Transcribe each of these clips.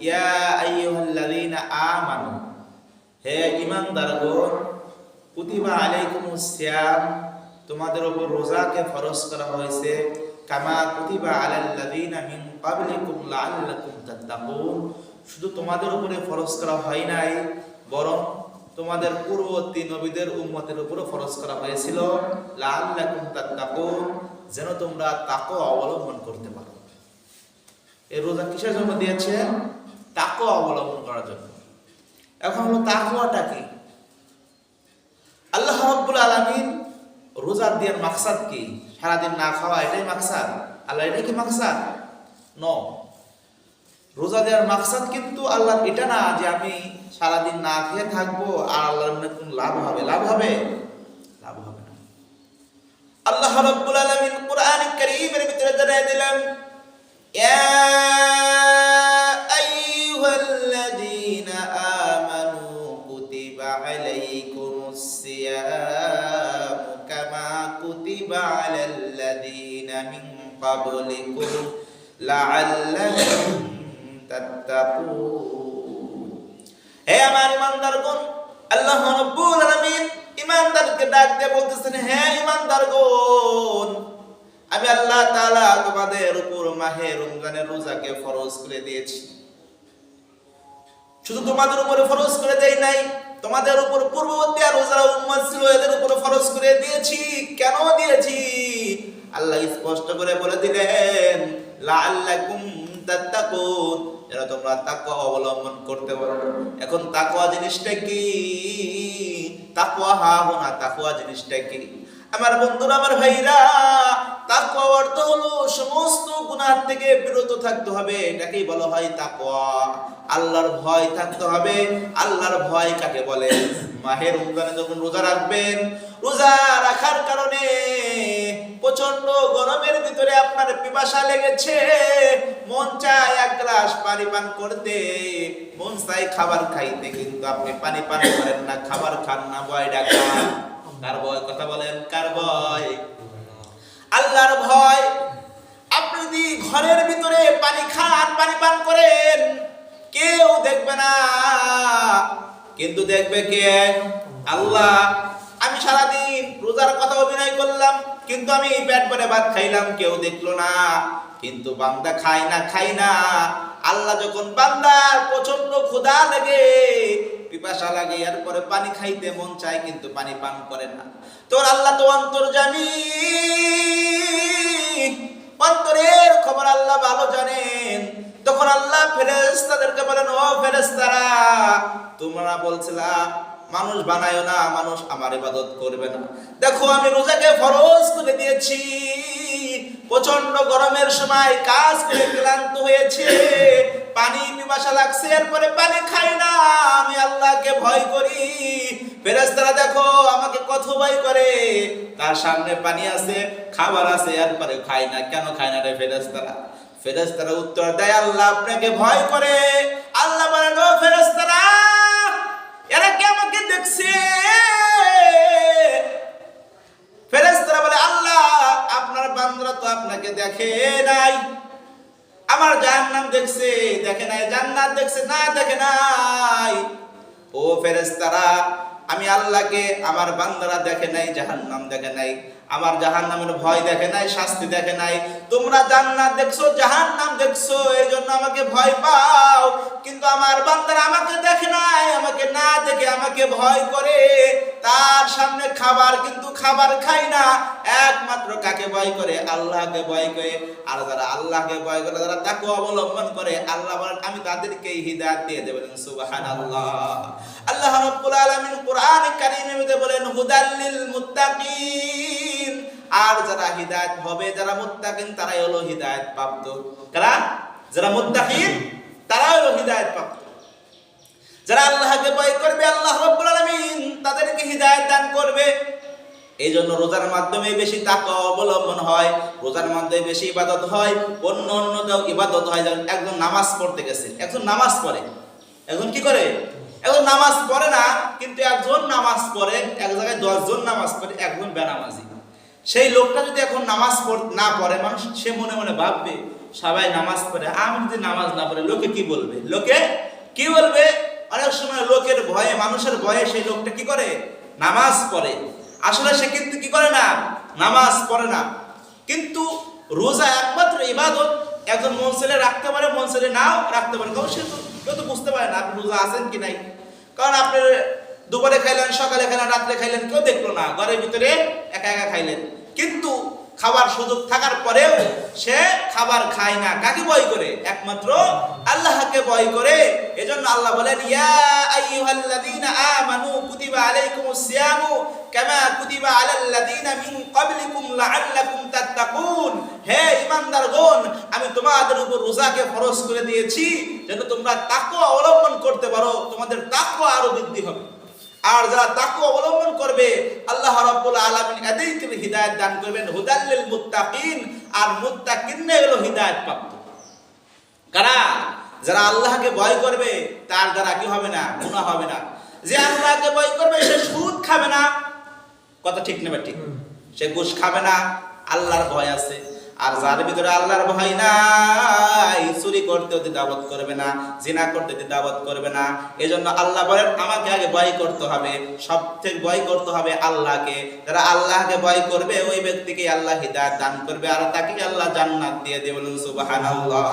ইয়া আইয়ুহাল্লাযীনা আমানু, হে ঈমানদারগণ, কুতিবা আলাইকুমুস সিয়াম, তোমাদের উপর রোজাকে ফরজ করা হয়েছে, কামা কুতিবা আলাল্লাযীনা মিন ক্বাবলিকুম লাআল্লাকুম তাত্তাকুন, শুধু তোমাদের উপরে ফরজ করা হয় নাই, বরং তোমাদের পূর্ববর্তী নবীদের উম্মতের উপরে ফরজ করা হয়েছিল, লাআল্লাকুম তাত্তাকুন, যেন তোমরা তাকওয়া অবলম্বন করতে পারো। এই রোজা কিসের জন্য দিয়েছে? তাকওয়া অবলম্বন করার জন্য। এখন হলো তাকওয়াটা কি? আল্লাহ রাব্বুল আলামিন রোজা দেওয়ার মাকসাদ কি? সারাদিন না খাওয়া এটাই মাকসাদ? আল্লাহ এটাই কি মাকসাদ? ন। রোজা দেওয়ার মাকসাদ কিন্তু আল্লাহ এটা না যে আমি সারাদিন না খেয়ে থাকবো আর আল্লাহর মনে কোন লাভ হবে। লাভ হবে? লাভ হবে না। আল্লাহ রাব্বুল আলামিন কোরআন কারীমের ভিতরে জানিয়ে দিলেন, ইয়া আইয়ুহাল্লাযীনা আমানু কুতিবা আলাইকুমুস সিয়াম কামা কুতিবা আলাল্লাযীনা মিন ক্বাবলিকুম লাআল্লাকুম তাত্তাকুন। হে আমার ঈমানদারগণ, আল্লাহ রাব্বুল আলামিন ঈমানদারকে ডাক দিয়ে বলতেছেন, হে ঈমানদারগণ, আমি আল্লাহ তাআলা তোমাদের উপর মাহে রমজানের রোজাকে ফরজ করে দিয়েছি। শুধু তোমাদের উপরে ফরজ করে দেই নাই, তোমাদের উপর পূর্ববর্তী আর রোজার উম্মত ছিল এদের উপর ফরজ করে দিয়েছি। কেন দিয়েছি? আল্লাহ স্পষ্ট করে বলে দিলেন, লাআল্লাকুম তাত্তাকুন, যেন তোমরা তাকওয়া অবলম্বন করতে পারো। এখন তাকওয়া জিনিসটা কি? তাকওয়া হাহুনা, তাকওয়া জিনিসটা কি? আমার বন্ধুরা, আমার ভাইরা, তাকওয়া অর্থ হলো সমস্ত গুনাহ থেকে বিরত থাকতে হবে, এটাকেই বলা হয় তাকওয়া। আল্লাহর ভয় থাকতে হবে। আল্লাহর ভয় কাকে বলে? মাহে রমজানে যখন রোজা রাখবেন, রোজা রাখার কারণে প্রচন্ড গরমের ভিতরে আপনার পিপাসা লেগেছে, মন চায় এক গ্লাস পানি পান করতে, মন চায় খাবার খাইতে, কিন্তু আপনি পানি পান করেন না, খাবার খান না, ভয় ডাকা। কার ভয়? কথা বলেন, কার ভয়? আল্লাহর ভয়। আপনি যদি ঘরের ভিতরে পানি খান, পানি পান করেন, কেউ দেখবে না, কিন্তু দেখবে কে? আল্লাহ। আমি সারাদিন রোজার কথা অভিনয় করলাম, কিন্তু আমি পেট ভরে ভাত খাইলাম, কেউ দেখলো না, কিন্তু বান্দা খায় না। আল্লাহ যখন বান্দার প্রচন্ড ক্ষুধা লাগে, পিপাসা লাগে, এরপরে পানি খাইতে মন চায়, কিন্তু পানি পান করে না। তোর আল্লাহ তো অন্তর্যামী, অন্তরের খবর আল্লাহ ভালো জানেন। তখন আল্লাহ ফেরেশতাদেরকে বলেন, ও ফেরেশতারা, তোমরা বলছিলা মানুষ বানায়ো না, মানুষ আমার ইবাদত করবে না, দেখো আমি রোজাকে ফরজ করে দিয়েছি। প্রচন্ড গরমের সময় কাজ করে ক্লান্ত হয়েছে, পানি পিপাসা লাগছে, এরপরে পানি খাই না, আমি আল্লাহকে ভয় করি। ফেরেশতারা দেখো আমাকে কত ভয় করে, তার সামনে পানি আছে, খাবার আছে, এরপরে খায় না। কেন খায় না রে ফেরেশতারা? ফেরেশতারা উত্তর দেয়, আল্লাহ আপনাকে ভয় করে। আল্লাহ বলেন, ও ফেরেশতারা, এরা কি আমাকে দেখছে? ফেরেশতারা বলে, আল্লাহ আপনার বান্দারা তো আপনাকে দেখে নাই। আমার জাহান্নাম দেখছে, দেখে নাই। জান্নাত দেখছে, না দেখে নাই। ও ফেরেশতারা, আমি আল্লাহকে আমার বান্দারা দেখে নাই, জাহান্নাম দেখে নাই, আমার জাহান্নামের ভয় দেখে নাই, শাস্তি দেখে নাই। তোমরা জান্নাত দেখছো, জাহান্নাম দেখছো, এইজন্য আমাকে ভয় পাও, কিন্তু আমার বান্দারা আমাকে দেখে নাই, আমাকে না দেখে আমাকে ভয় করে। তার সামনে খাবার, কিন্তু খাবার খাই না। একমাত্র কাকে ভয় করে? আল্লাহকে ভয় করে। আর যারা আল্লাহকে ভয় করে, যারা তাকওয়া অবলম্বন করে, আল্লাহ বলেন আমি তাদেরকে হিদায়াত দিয়ে দেব। সুবহানাল্লাহ। আল্লাহ রাব্বুল আলামিন কোরআন কারীমের মধ্যে বলেন, হুদাল্লিল মুত্তাকিন। আর যারা হিদায়াত হবে, যারা মুত্তাকিন, তারাই হলো হিদায়াত প্রাপ্ত। কারা? যারা মুত্তাকিন, তারাই হলো হিদায়াত প্রাপ্ত। যারা আল্লাহকে ভয় করবে, আল্লাহ রাব্বুল আলামিন তাদেরকে হিদায়াত দান করবে। এই জন্য রোজার মাধ্যমে বেশি তাকওয়া অবলম্বন হয়, রোজার মাধ্যমে বেশি ইবাদত হয়। অন্য ইবাদত হয়, যেমন একজন নামাজ পড়তে গেছে, একজন নামাজ পড়ে, একজন কি করে? একজন নামাজ পড়ে না, কিন্তু একজন নামাজ পড়ে, এক জায়গায় 10 জন নামাজ পড়ে, একজন বেনামাজি। সেই লোকটা যদি এখন নামাজ না পড়ে, মানুষ সে মনে মনে ভাববে সবাই নামাজ পড়ে, আমি যদি নামাজ না পড়ে লোকে কি বলবে? লোকে কি বলবে? অনেক সময় লোকের ভয়ে, মানুষের ভয়ে সেই লোকটা কি করে? নামাজ পড়ে। আসলে সে কিন্তু কি করে না? নামাজ পড়ে না। কিন্তু রোজা একমাত্র ইবাদত, একজন মন ছেলে রাখতে পারে, মন ছেলে নাও রাখতে পারে, কারণ সে তো কেউ তো বুঝতে পারে না আপনি রোজা আছেন কি নাই। কারণ আপনি দুপুরে খাইলেন, সকালে খাইলেন, রাত্রে খাইলেন, কেউ দেখলো না, ঘরের ভিতরে একা একা খাইলেন। কিন্তু খাবার সুযোগ থাকার পরেও সে খাবার খায় না। কাকে ভয় করে? একমাত্র আল্লাহকে ভয় করে। এজন্য আল্লাহ বলেন, ইয়া আইয়ুহাল্লাযীনা আমানু কুতিবা আলাইকুমুস সিয়ামু কামা কুতিবা আলাল্লাযীনা মিন ক্বাবলিকুম লাআল্লাকুম তাত্তাকুন। হে ঈমানদারগণ, আমি তোমাদের উপর রোজাকে ফরজ করে দিয়েছি যেন তোমরা তাকওয়া অবলম্বন করতে পারো, তোমাদের তাকওয়া আরো বৃদ্ধি হবে। আর যারা তাকওয়া অবলম্বন করবে আল্লাহ রাব্বুল আলামিন এদেরকে হিদায়াত দান করবেন, হুদাল লিল মুত্তাকিন। আর মুত্তাকিনরা হলো হিদায়াত প্রাপ্ত। কারা? যারা আল্লাহকে ভয় করবে তার দ্বারা কি হবে না? গুনাহ হবে না। যে আল্লাহকে ভয় করবে সে সুদ খাবে না, কথা ঠিক না? ঠিক। সে ঘুষ খাবে না, আল্লাহর ভয় আছে। আর যার ভিতরে আল্লাহর ভয় নাই, চুরি করতে দ্বিধাবোধ করবে না, জিনা করতে দ্বিধাবোধ করবে না। এজন্য আল্লাহ বলেন আমাকে আগে ভয় করতে হবে, সবথেকে ভয় করতে হবে আল্লাহকে। যারা আল্লাহকে ভয় করবে ওই ব্যক্তিকে আল্লাহ হিদায়াত দান করবে, আর তাকে আল্লাহ জান্নাত দিয়ে দেবেন। সুবহানাল্লাহ।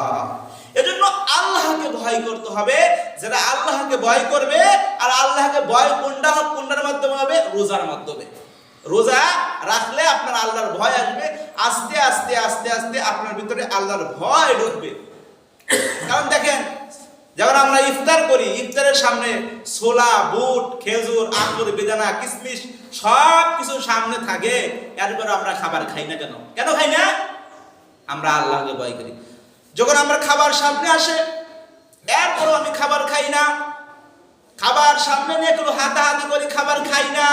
এজন্য আল্লাহকে ভয় করতে হবে। যারা আল্লাহকে ভয় করবে, আর আল্লাহকে ভয় কোনটার মাধ্যমে হবে? রোজার মাধ্যমে। রোজা রাখলে আপনার আল্লাহর ভয় আসবে, আস্তে আস্তে আস্তে আস্তে আপনার ভিতরে আল্লাহর ভয় ঢুকবে। কারণ দেখেন, যেমন আমরা ইফতার করি, ইফতারের সামনে ছোলা, বুট, খেজুর, আঙ্গুর, বেদানা, কিশমিশ সব কিছু সামনে থাকে, এরপর আমরা খাবার খাই না। কেন? কেন খাই না? আমরা আল্লাহকে ভয় করি। যখন আমরা খাবার সামনে আসে, এরপরও আমি খাবার খাই না, খাবার সামনে নিয়ে একটু হাতাহাতি করি, খাবার খাই না।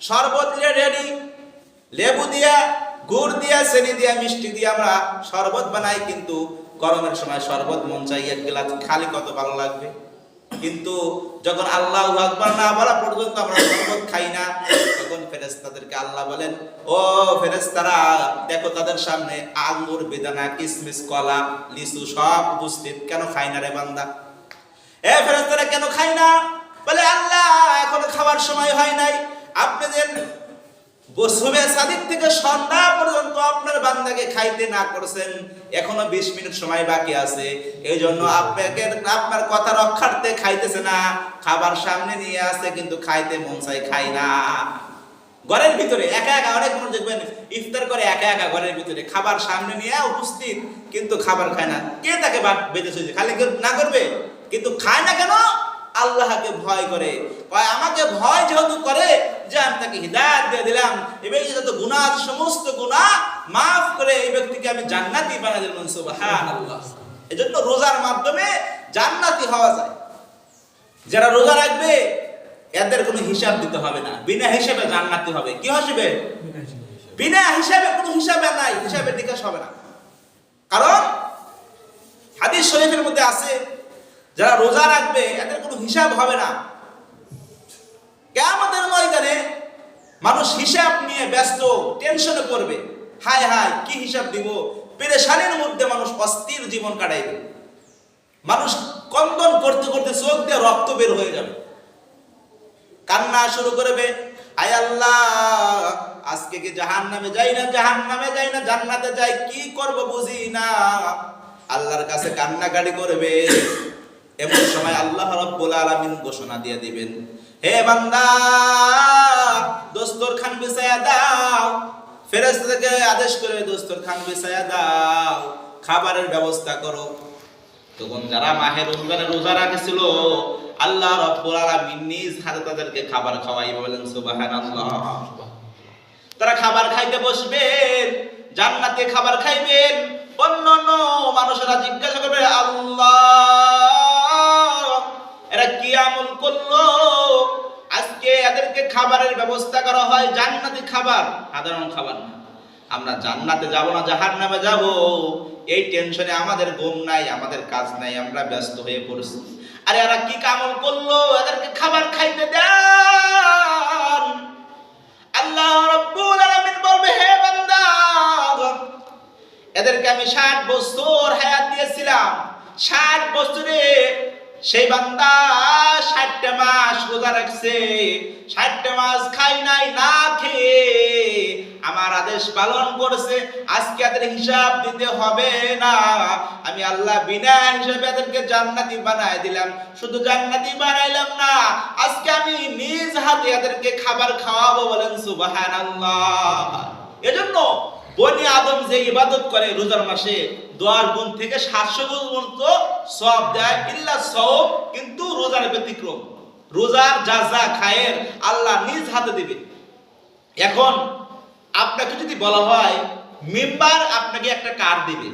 শরবত রেডি, লেবু দিয়া, গুড় দিয়া, চিনি দিয়া, মিষ্টি দিয়ে আমরা শরবত বানাই। কিন্তু গরমের সময় শরবত মন চাই এক গ্লাস খালি, কত ভালো লাগবে। কিন্তু যখন আল্লাহু আকবার না বলা পর্যন্ত আমরা শরবত খাই না। তখন ফেরেশতাদেরকে আল্লাহ বলেন, ও ফেরেশতারা দেখো তাদের সামনে আঙ্গুর, বেদানা, কিশমিশ, কলা, লিচু সব উপস্থিত, কেন খাই না রে বান্দা? এ ফেরেশতারা কেন খাই না? বলে আল্লাহ এখনো খাবার সময় হয় নাই। আপনি যে সুবহে সাদিক থেকে সন্ধ্যা পর্যন্ত আপনার বান্দাকে খাইতে না করছেন, এখনো 20 মিনিট সময় বাকি আছে। এই জন্য আপনাকে আপনার কথা রক্ষার্থে খাইতেছে না। খাবার সামনে নিয়ে আসে কিন্তু খাইতে মন চাই, খাই না। ঘরের ভিতরে একা একা, অনেক মানুষ দেখবেন ইফতার করে একা একা ঘরের ভিতরে, খাবার সামনে নিয়ে উপস্থিত কিন্তু খাবার খায় না। কে তাকে বেঁধেছে? খালি না করবে, কিন্তু খায় না কেন? আল্লাহকে ভয় করে। আমাকে ভয় যেহেতু করে, যে আমি তাকে হিদায়াত দিয়ে দিলাম, এবং যত গুনাহ, সমস্ত গুনাহ মাফ করে এই ব্যক্তিকে আমি জান্নাতি বানিয়ে দিলাম। সুবহানাল্লাহ। এজন্য রোজার মাধ্যমে জান্নাতি হওয়া যায়। যারা রোজা রাখবে এদের কোনো হিসাব দিতে হবে না, বিনা হিসাবে জান্নাতি হবে। কি হিসাবে? বিনা হিসাবে, কোনো হিসাবে নাই, হিসাবের নিকাশ হবে না। কারণ হাদিস শরীফের মধ্যে আছে, যারা রোজা রাখবে এদের কোনো হিসাব হবে না। কিয়ামতের ময়দানে মানুষ হিসাব নিয়ে ব্যস্ত, টেনশনে পড়বে। হায় হায় কি হিসাব দিব? পেরেশানির মধ্যে মানুষ অস্থির জীবন কাটাইবে। মানুষ কন্দন করতে করতে চোখ দিয়ে রক্ত বের হয়ে যাবে, কান্না শুরু করবে, আয় আল্লাহ আজকে কি জাহান্নামে যাই না, জাহান্নামে যাই না, জান্নাতে যাই, কি করব বুঝি না। আল্লাহর কাছে কান্নাকাটি করবে। এমন সময় আল্লাহ রাব্বুল আলামিন ঘোষণা দিয়ে দিবেন, হে বান্দা দস্তরখান বিছায়া দাও। ফেরেশতাকে আদেশ করে দস্তরখান বিছায়া দাও, খাবারের ব্যবস্থা করো। তখন যারা মাহে রমজানে রোজা রাখছিল, আল্লাহ রাব্বুল আলামিন নিজ হাতে তাদেরকে খাবার খাওয়াইবে। বলেন সুবহানাল্লাহ। তারা খাবার খাইতে বসবেন, জান্নাতে খাবার খাইবেন। অন্যান্য মানুষেরা জিজ্ঞাসা করবে, আল্লাহ এরা কি আমল করলো আজকে এদেরকে খাবারের ব্যবস্থা করা হয় জান্নাতি খাবার, সাধারণ খাবার না। আমরা জান্নাতে যাব না জাহান্নামে যাব, এই টেনশনে আমাদের ঘুম নাই, আমাদের কাজ নাই, আমরা ব্যস্ত হয়ে পড়ছি। আরে এরা কি আমল করলো, এদেরকে খাবার খাইতে দেন। আল্লাহ রাব্বুল আলামিন বলবে, হে বান্দা এদেরকে আমি 60 বছর হায়াত দিয়েছিলাম। 60 বছরে সেই বান্দা 60টা মাস রোজা রাখছে, 60টা মাস খাই নাই, না খেয়ে আমার আদেশ পালন করেছে। আজকে এদের হিসাব দিতে হবে না, আমি আল্লাহ বিনা হিসাবে এদেরকে জান্নাতি বানায় দিলাম। শুধু জান্নাতি বানাইলাম না, আজকে আমি নিজ হাতে এদেরকে খাবার খাওয়াবো। বলেন সুবহানাল্লাহ। এজন্য বনি আদম যে ইবাদত করে রোজার মাসে 10 গুণ থেকে 700 গুণ পর্যন্ত সওয়াব দেয়, ইল্লা সওম, কিন্তু রোজার ব্যতিক্রম। রোজার জাযা খায়ের আল্লাহ নিজ হাতে দিবে। এখন আপনাকে যদি বলা হয় মেম্বার আপনাকে একটা কার্ড দিবে,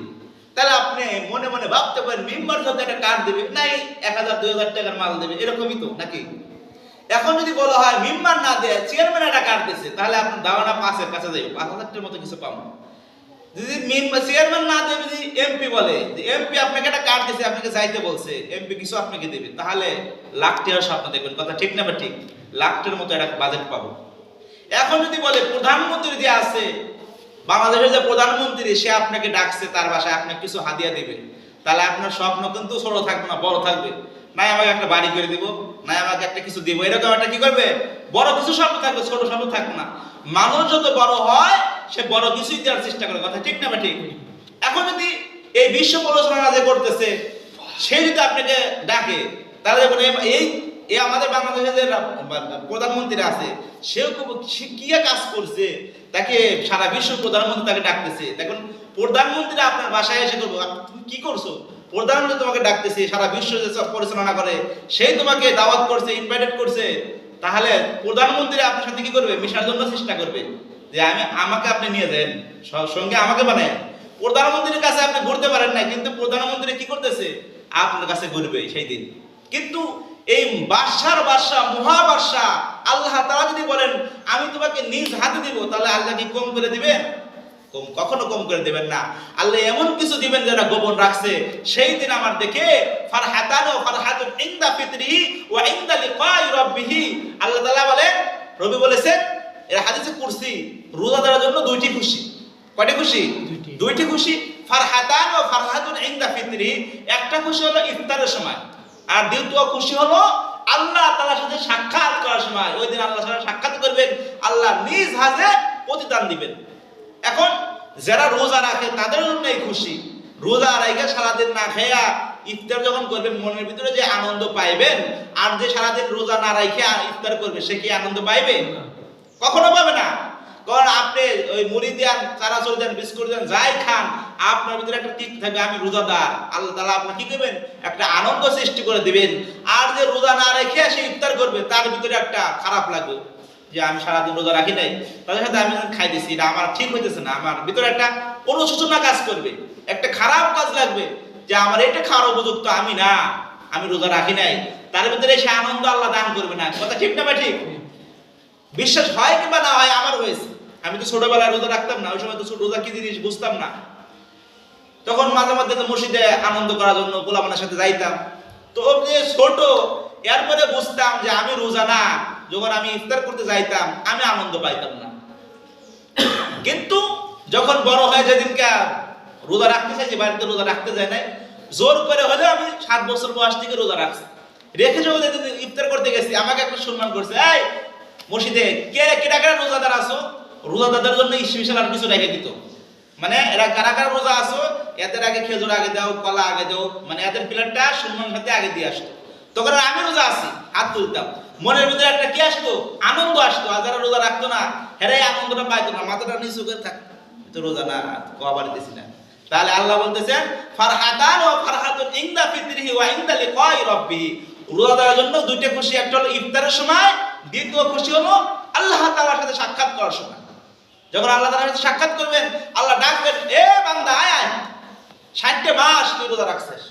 তাহলে আপনি মনে মনে ভাবতে পারেন মেম্বার যদি একটা কার্ড দিবে, নাই 1000-2000 টাকার মাল দেবে, এরকমই তো নাকি? এখন যদি বলা হয় মেম্বার না দেয়, চেয়ারম্যান একটা কার্ড দিচ্ছে, তাহলে আপনি দাওয়ানা 5-এর কাছে যাবে, 5000 টাকার মতো কিছু পাবো। যদি চেয়ারম্যান না দেবে, যদি এমপি বলে যে এমপি আপনাকে একটা কার্ড দিয়েছে, আপনাকে যাইতে বলছে, এমপি কিছু আপনাকে দেবে, তাহলে লাখ টাকার স্বপ্ন দেখবেন। কথা ঠিক না? ঠিক, লাখ টাকার মতো একটা বাজেট পাবো। এখন যদি বলে প্রধানমন্ত্রী যে আছে বাংলাদেশের, যে প্রধানমন্ত্রী, সে আপনাকে ডাকছে তার বাসায়, আপনাকে কিছু হাদিয়া দিবে, তাহলে আপনার স্বপ্ন কিন্তু ছোট থাকবে না, বড় থাকবে। নাই আমাকে একটা বাড়ি করে দিব, নাই আমাকে একটা কিছু দিব, এরকম একটা কি করবে, বড় কিছু স্বপ্ন থাকবে, ছোট স্বপ্ন থাকবে না। মানুষ যত বড় হয় সে বড় কিছুই দেওয়ার চেষ্টা করে। কথা ঠিক না? ঠিক। এখন যদি এই বিশ্ব প্রলোচনা যে করতেছে, সে যদি আপনাকে ডাকে, তাহলে এই আমাদের বাংলাদেশের যে প্রধানমন্ত্রী আছে, সেও কি কাজ করছে, তাকে সারা বিশ্ব প্রধানমন্ত্রী তাকে ডাকতেছে। দেখুন, প্রধানমন্ত্রী আপনার বাসায় এসে করবো, তুমি কি করছো? প্রধানমন্ত্রী তোমাকে ডাকতেছে, সারা বিশ্ব যে সব পরিচালনা করে, সেই তোমাকে দাওয়াত করছে, ইনভাইটেড করছে। তাহলে প্রধানমন্ত্রী আপনার সাথে কি করবে? মিশার জন্য চেষ্টা করবে, যে আমাকে আপনি নিয়ে যান, সঙ্গে আমাকে বানায়। প্রধানমন্ত্রীর কাছে আপনি ঘুরতে পারেন না, কিন্তু প্রধানমন্ত্রী কি করতেছে? আপনার কাছে ঘুরবে সেই দিন। কিন্তু এই বাদশার বাদশা, মহাবাদশা আল্লাহ তাআলা যদি বলেন আমি তোমাকে নিজ হাতে দিব, তাহলে আল্লাহ কি কম করে দিবেন? কখনো কম করে দিবেন না। আল্লাহ এমন কিছু দিবেন যারা গোপন রাখছে, সেই দিন আমার দেখে ফারহাতান ওয়া ফারহাতুন ইনদা ফিতরিহি ওয়া ইনদা লিকাই রাব্বিহি। আল্লাহ তাআলা বলেন, নবী বলেছেন, এর হাদিসে কুরসি, রোজাদারের জন্য দুইটি খুশি। কয়টি খুশি? দুইটি খুশি। ফারহাতান ওয়া ফারহাতুন ইনদা ফিতরিহি, একটা খুশি হলো ইফতারের সময়, আর দ্বিতীয় খুশি হলো আল্লাহ তাআলার সাথে সাক্ষাৎ করার সময়। ওই দিন আল্লাহর সাথে সাক্ষাৎ করবেন, আল্লাহ নিজ হাতে প্রতিদান দিবেন। এখন যারা রোজা রাখে তাদের জন্য এই খুশি। রোজা রেখে সারাদিন না খেয়া ইফতার যখন করবেন, মনের ভিতরে যে আনন্দ পাইবেন, আর যে সারাদিন রোজা না রেখে ইফতার করবে, সে কি আনন্দ পাইবে? কখনো পাবে না। কারণ আপনি ওই মুড়ি দেন, চানাচুর দেন, বিস্কুট দেন, যাই খান, আপনার ভিতরে একটা তৃপ্তি থাকবে, আমি রোজাদার। আল্লাহ তাআলা আপনাকে কি করবেন? একটা আনন্দ সৃষ্টি করে দিবেন। আর যে রোজা না রেখে সে ইফতার করবে, তার ভিতরে একটা খারাপ লাগবে, যে আমি সারাদিন রোজা রাখি নাই, তাদের সাথে আমি খাই দিছি, এটা আমার ঠিক হইতেছে না। আমার ভিতরে একটা অনুশোচনা কাজ করবে, একটা খারাপ কাজ লাগবে, যে আমার এটা খাওয়ার উপযুক্ত আমি না, আমি রোজা রাখি নাই। তার ভিতরে সে আনন্দ আল্লাহ দান করবে না। কথা ঠিক না? ঠিক। বিশ্বাস হয় কিংবা না হয়, আমার হয়েছে। আমি তো ছোটবেলায় রোজা রাখতাম না, ওই সময় তো রোজা কি জিনিস বুঝতাম না। তখন মাঝে মাঝে তো মসজিদে আনন্দ করার জন্য গোলামানের সাথে যাইতাম। তো যে ছোট, এরপরে বুঝতাম যে আমি রোজা না। যখন আমি ইফতার করতে যাইতাম, আমি আনন্দ পাইতাম না। কিন্তু যখন বড় হয়ে যেদিনকে রোজা রাখতে চাইছি, বাড়িতে রোজা রাখতে যায় নাই, জোর করে হলেও আমি 7 বছর বয়স থেকে রোজা রাখছি। রেখে যখন ইফতার করতে গেছি, আমাকে একটা সম্মান করছে, এই মসজিদে কে রোজাদার আছো? রোজাদারদের জন্য স্পেশাল আর কিছু রেখে দিত। মানে এরা কারা কারা রোজা আছো, এদের আগে খেজুর আগে দাও, কলা আগে দাও, মানে এদের প্লেটটা সম্মান সাথে আগে দিয়ে আসতো। তখন আমি রোজা আছি, হাত তুলতাম, মনের ভিতরে একটা কি আসতো? আনন্দ আসতো। আর যারা রোজা রাখতো না, হেরাই আনন্দটা পাইতো না, মাথাটা নিচু করে থাকতো, তো রোজা না, কবার দিতেছি না। তাহলে আল্লাহ বলতেছেন, ফারহাতান ওয়া ফারহাতুন ইনদা ফিতরিহি ওয়া ইনদা লিকাই রাব্বিহি। রোজাদারের জন্য দুইটা খুশি, একটা হলো ইফতারের সময়, দ্বিতীয় খুশি হলো আল্লাহ তাআলার সাথে সাক্ষাৎ করার সময়। যখন আল্লাহ তাআলার সাথে সাক্ষাৎ করবেন, আল্লাহ ডাকবেন, এ বান্দা আয় আয়, 60টা মাস তুই রোজা রাখছিস,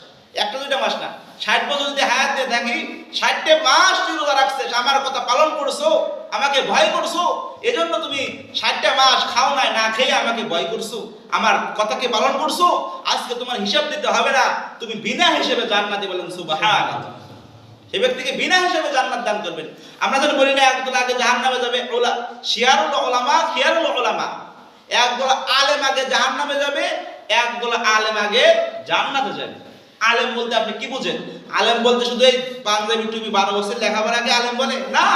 একটা দুইটা মাস না, 60 বছর যদি হায়াত দিয়ে থাকি, 60টা মাস তুই রোজা রাখছিস, আমার কথা পালন করছো, আমাকে ভয় করছো, এজন্য তুমি 60টা মাস খাও নাই, না খেয়ে আমাকে ভয় করছো, আমার কথাকে পালন করছো, আজকে তোমার হিসাব দিতে হবে না, তুমি বিনা হিসেবে জান্নাতে। বলেন সুবহানাল্লাহ। সেই ব্যক্তিকে বিনা হিসেবে জান্নাত দান করবেন। আমরা যেন বলি না একদল আগে জাহান্নামে যাবে, শিয়ারুল উলামা খিয়ারুল উলামা, একদল আলেম আগে জাহান্নামে যাবে, একদল আলেম আগে জান্নাতে যাবে। আলেম বলতে আপনি কি বুঝেন? আলেম বলতে শুধু এই পাঞ্জাবি টুপি 12 বছর লেখাপড়া আগে আলেম বলে না।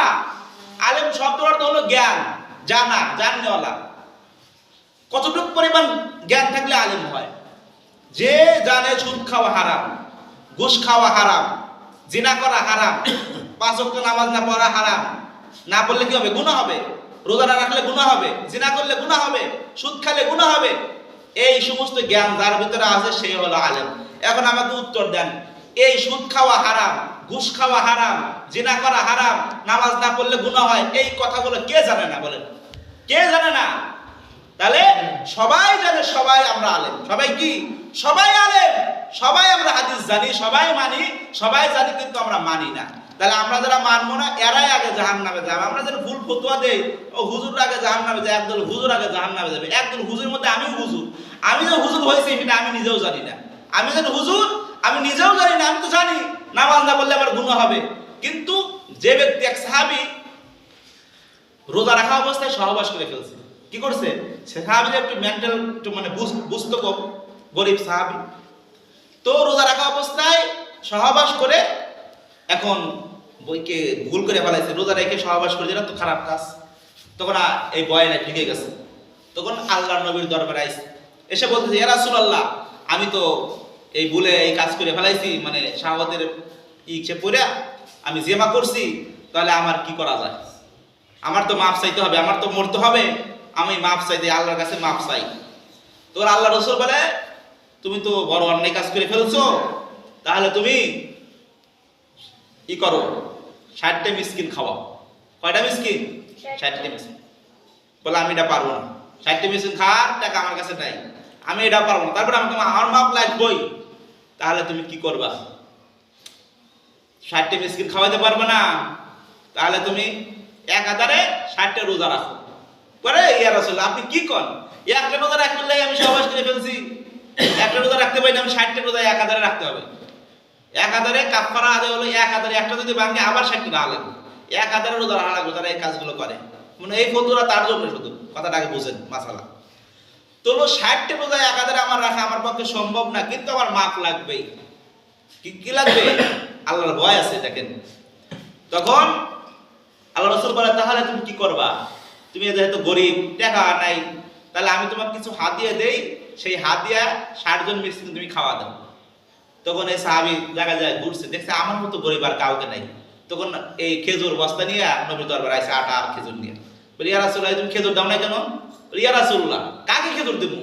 আলেম শব্দের অর্থ হলো জ্ঞান, জানা, জাননেওয়ালা। কতটুকু পরিমাণ জ্ঞান থাকলে আলেম হয়? যে জানে সুদ খাওয়া হারাম, ঘুষ খাওয়া হারাম, জিনা করা হারাম, 5 ওয়াক্ত নামাজ না পড়া হারাম, না পড়লে কি হবে? গুনাহ হবে। রোজা না রাখলে গুনাহ হবে, জিনা করলে গুনাহ হবে, সুদ খেলে গুনাহ হবে। এই সমস্ত জ্ঞান যার ভিতরে আছে সেই হলো আলেম। এখন আমাকে উত্তর দেন, এই সুদ খাওয়া হারাম, ঘুষ খাওয়া হারাম, জিনা করা হারাম, নামাজ না পড়লে গুনাহ হয়, এই কথাগুলো কে জানে না বলেন? কে জানে না? তাহলে সবাই জানে, সবাই আমরা আলেম। সবাই কি? সবাই আলেম। সবাই আমরা হাদিস জানি, সবাই মানি, সবাই জানি, কিন্তু আমরা মানি না। তাহলে আমরা যারা মানবো না এরাই আগে জাহান্নামে যাবে। আমরা যারা ভুল ফতোয়া দেই, ও হুজুর আগে জাহান্নামে যায়, একদল হুজুর আগে জাহান্নামে যাবে। একদল হুজুরের মধ্যে আমিও হুজুর। আমি যে হুজুর হয়েছি সেটা আমি নিজেও জানি না। আমি যে হুজুর আমি নিজেও জানি না। আমি তো জানি নামাজ না পড়লে আমার গুনাহ হবে। কিন্তু যে ব্যক্তি, এক সাহাবী রোজা রাখা অবস্থায় সহবাস করে ফেলছে। কি করছে? সাহাবী একটু মেন্টাল, একটু মানে বুঝতো কম, গরিব সাহাবী। তো রোজা রাখা অবস্থায় সহবাস করে, এখন বইকে ভুল করে ফেলাইছে, রোজা রেখে সহবাস করে দিলাম তো খারাপ কাজ। তখন এই বয়ানে ঢুকে গেছে। তখন আল্লাহর নবীর দরবারে আইছে, এসে বলতেছে, ইয়া রাসূলুল্লাহ, আমি তো এই ভুলে এই কাজ করে ফেলাইছি, মানে শাহাওয়াতের ইচ্ছে পড়ে আমি জেমা করছি, তাহলে আমার কি করা যায়? আমার তো মাফ চাইতে হবে, আমার তো মরতে হবে, আমি মাফ চাইতে আল্লাহর কাছে মাফ চাই। তোর আল্লাহ রাসূল বলে, তুমি তো বড় অন্যায় কাজ করে ফেলছো, তাহলে তুমি কি করো? 60টা মিসকিন খাওয়াও। কয়টা মিসকিন? 60টা মিসকিন। বলে আমি এটা পারবো না, 60টা মিসকিন খাওয়ার টাকা আমার কাছে নাই, আমি এটা পারবো না। তারপরে আমাকে আমার মাপ লাগবেই। তাহলে তুমি কি করবা? 60টা মিসকিন খাওয়াইতে পারবে না, তাহলে তুমি একাধারে 60টা রোজা রাখো। পরে ইয়া রাসূলুল্লাহ, আপনি কি করেন? একটা রোজা রাখলে আমি সহবাস করে ফেলছি, একটা রোজা রাখতে পারি না, আমি 60টা রোজা একাধারে রাখতে হবে। একাধারে কাফারা আদায় হলো, একাধারে একটা যদি ভাঙে আবার 60টা রাখা লাগবে, একাধারে রোজা রাখা লাগবে। যারা এই কাজগুলো করে, মানে এই ফতুয়া তার জন্য, শুধু কথাটা আগে বুঝেন মাসালা। তো 60টা রোজা একাধারে আমার রাখা আমার পক্ষে সম্ভব না, কিন্তু আমার মাপ লাগবেই। কি লাগবে? আল্লাহর ভয় আছে, দেখেন। তখন আল্লাহ রাসূল বলে, তাহলে তুমি কি করবা? তুমি যেহেতু গরিব, টাকা নাই, তাহলে আমি তোমাকে কিছু হাদিয়া দেই, সেই হাদিয়া 60 জন মিসকিন তুমি খাওয়া দাও। তখন এই সাহাবী জায়গা যায় ঘুরছে, দেখছে আমার মতো গরিব আর কাউকে নাই। তখন এই খেজুর বস্তা নিয়ে নবীর দরবারে আইসে, আটা আর খেজুর নিয়ে। বলি, ইয়া রাসূলুল্লাহ, তুমি খেজুর দাও না কেন? বলি, ইয়া রাসূলুল্লাহ, কাকে খেজুর দেব?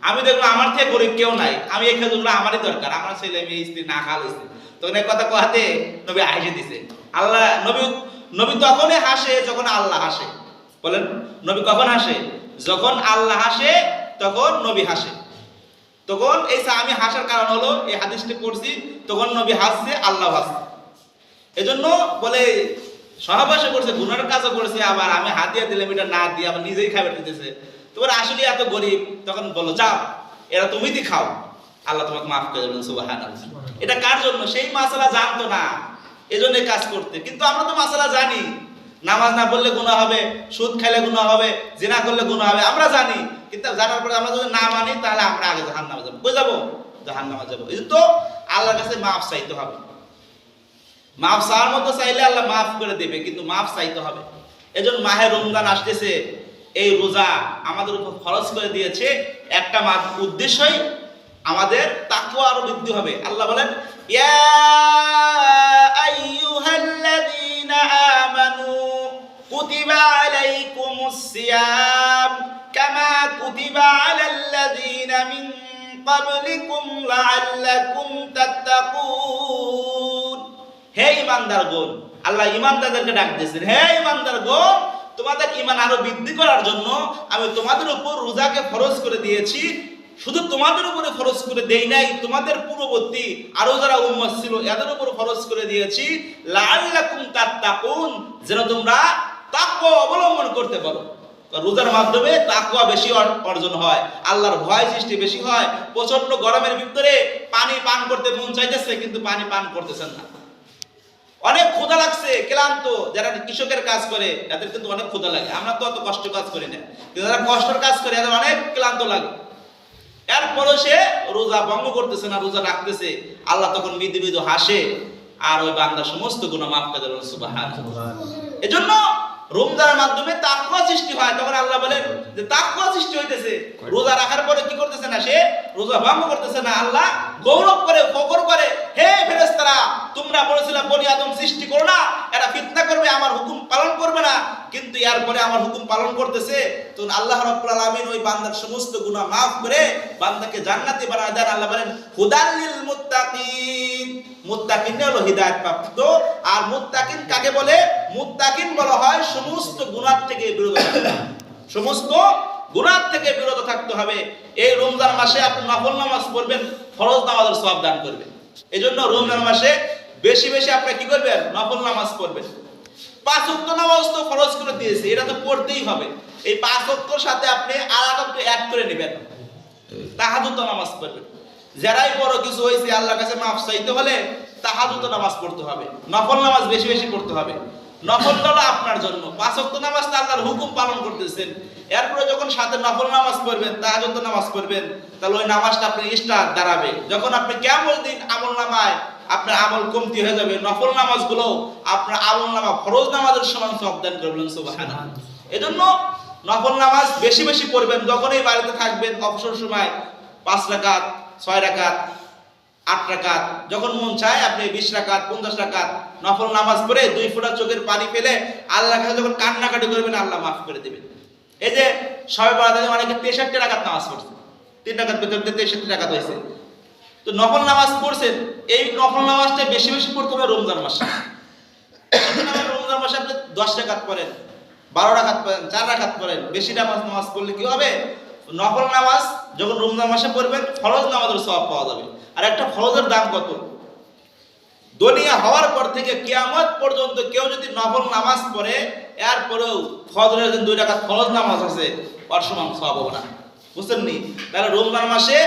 আমি দেখলাম আমার থেকে গরিব কেউ নাই, আমি এই খেজুরগুলো আমারই দরকার, আমার ছেলে মেয়ে স্ত্রী না খাওয়া হয়েছে। তখন এই কথা কথাতে নবী হাসে দিছে। আল্লাহ নবী তখনই হাসে যখন আল্লাহ হাসে। বলেন, নবী কখন হাসে? যখন আল্লাহ হাসে তখন নবী হাসে। তখন এই সাহাবী হাসার কারণ হলো, এই হাদিসটি পড়ছি, তখন নবী হাসছে, আল্লাহ হাসছে। এজন্য বলে সহবাসে করছে, গুনার কাজও করছে, আবার আমি হাদিয়া দিলাম এটা না দিয়ে আবার নিজেই খাবার দিতেছে। তোমার আসলে এত গরিব, তখন বললো, যাও এরা তুমি দি খাও, আল্লাহ তোমাকে মাফ করে দেবেন। সুবহানাল্লাহ। এটা কার জন্য? সেই মাসালা জানতো না, এজন্য কাজ করতে। কিন্তু আমরা তো মাসালা জানি, নামাজ না পড়লে গুনাহ হবে, সুদ খাইলে গুনাহ হবে, জিনা করলে গুনাহ হবে, আমরা জানি। কিন্তু জানার পরে আমরা যদি না মানি, তাহলে আমরা আগে জাহান্নামে যাবো। কই যাবো? জাহান্নামে যাবো। এই তো আল্লাহর কাছে মাফ চাইতে হবে। মাফ চাওয়ার মতো চাইলে আল্লাহ মাফ করে দেবে, কিন্তু মাফ চাইতে হবে। এজন্য মাহে রমজান আসতেছে, এই রোজা আমাদের উপর ফরজ করে দিয়েছে, একটা উদ্দেশ্যই আমাদের তাকওয়া আরো বৃদ্ধি হবে। আল্লাহ বলেন, ইয়া আইয়ুহাল্লাযীনা আমানু কুতিবা আলাইকুমুস সিয়াম কামা কুতিবা আলাল্লাযীনা মিন ক্বাবলিকুম লাআল্লাকুম তাত্তাকুন। হে ঈমানদারগণ, আল্লাহ ঈমানদারদেরকে ডাক দিয়েছেন, হে ঈমানদারগণ, তোমাদের ঈমান আরো বৃদ্ধি করার জন্য আমি তোমাদের উপর রোজাকে ফরজ করে দিয়েছি। শুধু তোমাদের উপরে ফরজ করে দেই নাই, তোমাদের পূর্ববর্তী আরো যারা উম্মত ছিল এদের উপর ফরজ করে দিয়েছি, লাআল্লাকুম তাত্তাকুন, যেন তোমরা তাকওয়া অবলম্বন করতে পারো। রোজার মাধ্যমে তাকওয়া বেশি অর্জন হয়, আল্লাহর ভয় সৃষ্টি বেশি হয়। প্রচন্ড গরমের ভিতরে পানি পান করতে মন চাইতেছে, কিন্তু পানি পান করতেছেন না। অনেক ক্ষুধা লাগছে, ক্লান্ত। যারা কৃষকের কাজ করে তাদের কিন্তু অনেক ক্ষুধা লাগে। আমরা তো অত কষ্ট কাজ করি না, কিন্তু যারা কষ্টের কাজ করে এদের অনেক ক্লান্ত লাগে। এরপরও সে রোজা ভঙ্গ করতেছে না, রোজা রাখতেছে, আল্লাহ তখন মৃদু মৃদু হাসে আর ওই বান্দার সমস্ত গুনাহ মাফ করে দেন। সুবহানাল্লাহ। এজন্য রমজানের মাধ্যমে তাকওয়া সৃষ্টি হয়। তখন আল্লাহ বলেন যে তাকওয়া সৃষ্টি হইতেছে। রোজা রাখার পরে কি করতেছে না, সে রোজা ভঙ্গ করতেছে না। আল্লাহ গৌরব করে, ফখর করে, হে ফেরেশতারা, তোমরা বলেছিলা বনি আদম সৃষ্টি করো না, এরা ফিতনা করবে, আমার হুকুম পালন করবে না, কিন্তু এরপরে আমার হুকুম পালন করতেছে। তো আল্লাহ রাব্বুল আলামিন ওই বান্দার সমস্ত গুনাহ মাফ করে বান্দাকে জান্নাতি বানায় দেন। আল্লাহ বলেন হুদাল লিল মুত্তাকিন, মুত্তাকিন হলো হিদায়াত প্রাপ্ত। আর মুত্তাকিন কাকে বলে? মুত্তাকিন বলা হয় সমস্ত গুনাহ থেকে বিরত থাকা, সমস্ত গুনাহ থেকে বিরত থাকতে হবে। এই রমজান মাসে আপনি নফল নামাজ পড়বেন, ফরজ নামাজের সওয়াব দান করবেন। এজন্য রমজান মাসে বেশি বেশি আপনি কি করবেন? নফল নামাজ পড়বেন। 5 ওয়াক্ত নামাজ তো ফরজ করে দিয়েছে, এটা তো পড়তেই হবে। এই 5 ওয়াক্তর সাথে আপনি আলাদা করে অ্যাড করে নেবেন, তাহাজ্জুদ নামাজ পড়বেন। যারাই বড় কিছু হয়েছে আল্লাহর কাছে মাফ চাইতে হলে তাহাজ্জুদ নামাজ পড়তে হবে, নফল নামাজ বেশি বেশি পড়তে হবে। নফলটা হলো আপনার জন্য, 5 ওয়াক্ত নামাজটা আল্লাহর হুকুম পালন করতেছেন, এরপরে যখন সাথে নফল নামাজ পড়বেন, তাহাজ্জুদ নামাজ পড়বেন, তাহলে ওই নামাজটা আপনার স্টার দাঁড়াবে। যখন আপনি কিয়ামত দিন আমল নামায় আপনার আমল কমতি হয়ে যাবে, নফল নামাজগুলো আপনার আমল নামা ফরজ নামাজের সমান সওয়াব দান করবেন। সুবহানাল্লাহ। এজন্য নফল নামাজ বেশি বেশি পড়বেন। যখনই বাড়িতে থাকবেন অবসর সময় 5 রাকাত, 6 রাকাত, 8 রাকাত, যখন মন চায় আপনি 20 রাকাত, 50 রাকাত নফল নামাজ পড়ে 2 ফোঁটা চোখের পানি ফেলে আল্লাহর কাছে যখন কান্নাকাটি করবেন, আল্লাহ মাফ করে দিবেন। এই যে সবে বরাতে অনেকে 63 রাকাত নামাজ পড়ছে, 3 রাকাত ভিতরে 63 রাকাত হয়েছে। তো নফল নামাজ পড়ছেন, এই নফল নামাজটা বেশি বেশি পড়তে হবে রমজান মাসে। রমজান মাসে আপনি 10 রাকাত পড়েন, 12 রাকাত পড়েন, 4 রাকাত পড়েন, বেশি নামাজ পড়লে কি হবে? নফল নামাজ যখন রমজান মাসে পড়বেন, ফরজ নামাজের সওয়াব পাওয়া যাবে। আর একটা ফরজের দাম কত? দুনিয়া হওয়ার পর থেকে কিয়ামত পর্যন্ত কেউ যদি নফল নামাজ পড়ে, এরপরেও ফজরের দিন 2 রাকাত ফরজ নামাজ আছে, ওর সমান সওয়াব হবে না। বুঝছেন নি? তাহলে রমজান মাসে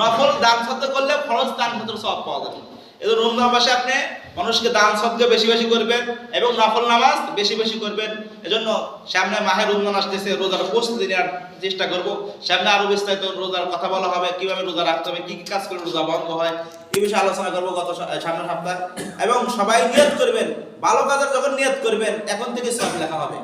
নফল দান সদকা করলে ফরজ দান সদকার সওয়াব পাওয়া যাবে। এই রমজান মাসে আপনি মানুষকে দান সদকা বেশি বেশি করবেন এবং নফল নামাজ বেশি বেশি করবেন। এজন্য সামনে মাহে রমজান আসতেছে, রোজার প্রস্তুতি নেওয়ার চেষ্টা করব। সামনে আরো বিস্তারিত রোজার কথা বলা হবে, কিভাবে রোজা রাখতে হবে, কি কি কাজ করলে রোজা ভঙ্গ হয়, এই বিষয়ে আলোচনা করব সামনের সপ্তাহে। এবং সবাই নিয়ত করবেন, ভালো কাজের যখন নিয়ত করবেন এখন থেকে সওয়াব লেখা হবে।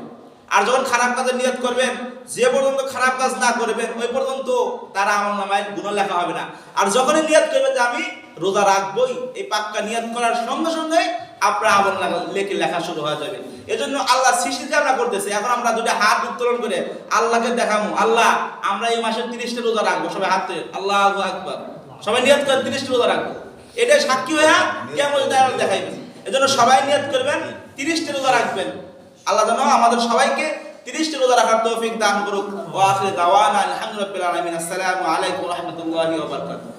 আর যখন খারাপ কাজের নিয়ত করবেন, যে পর্যন্ত খারাপ কাজ না করবেন ওই পর্যন্ত তার আমলনামায় গুনাহ লেখা হবে না। আর যখনই নিয়ত করবেন যে আমি রোজা রাখবই, এই পাক্কা নিয়ত করার সঙ্গে সঙ্গে আপনার আমল লেখা শুরু হয়ে যাবে। এজন্য আল্লাহ সৃষ্টি যে আমরা করতেছি, এখন আমরা দুটো হাত উত্তোলন করে আল্লাহকে দেখাবো, আল্লাহ আমরা এই মাসের 30টা রোজা রাখবো। সবাই হাত তুলে আল্লাহু আকবার, সবাই নিয়ত করে 30টা রোজা রাখবো। এটা সাক্ষী হয়ে কিয়ামত দেখাইবে। এজন্য সবাই নিয়ত করবেন 30টা রোজা রাখবেন। আল্লাহ যেন আমাদের সবাইকে 30টা রোজা রাখার তৌফিক দান করুক। ওয়া আখিরু দাওয়ানা আলহামদুলিল্লাহি রাব্বিল আলামিন। আসসালামু আলাইকুম ওয়া রাহমাতুল্লাহি ওয়া বারাকাতুহু।